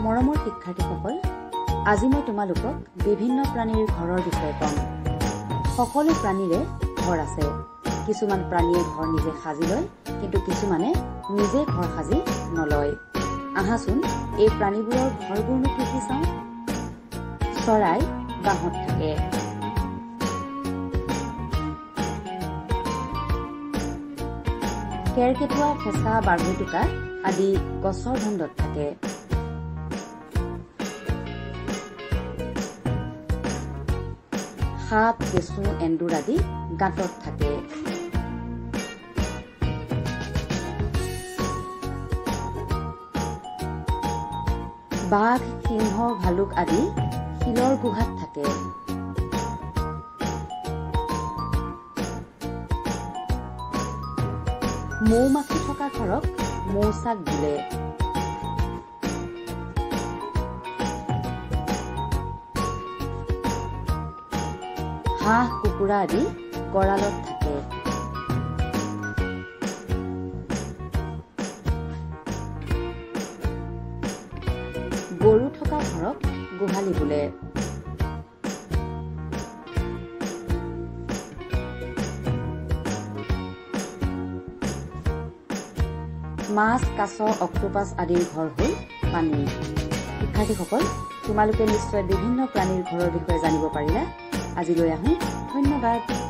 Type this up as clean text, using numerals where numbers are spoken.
মৰমৰ শিক্ষাৰ্থীসকল, আজি মই তোমালোকক বিভিন্ন প্ৰাণীৰ ঘৰৰ বিষয়ে কম। সকলো প্ৰাণীৰে ঘৰ আছে। কিছুমান প্ৰাণীয়ে ঘৰ নিজে সাজি লয়, কিন্তু কিছুমানে নিজে ঘৰ সাজি নলয়। আহাচোন এই প্ৰাণীবোৰৰ ঘৰবোৰনো কি কি চাওঁ। চৰাই বাঁহত থাকে। কেৰকেটুৱা, ফেঁচা, বাঢ়ৈটোকা আদি গছৰ ধন্দত থাকে। সাপ, কেঁচু, এন্দুৰ আদি গাঁতত থাকে। বাঘ, সিংহ, ভালুক আদি শিলৰ গুহাত থাকে। মৌ-মাখি থকা ঘৰক মৌচাক বোলে। হাঁহ, কুকুৰা আদি গঁড়ালত থাকে। গৰু থকা ঘৰক গোহালি বোলে। মাছ, কাছ, অক্টোপাছ আদিৰ ঘৰ হ'ল পানী। শিক্ষাৰ্থীসকল, তোমালোকে নিশ্চয় বিভিন্ন প্ৰাণীৰ ঘৰৰ বিষয়ে জানিব পাৰিলা। আজিলৈ আহোঁ। ধন্যবাদ।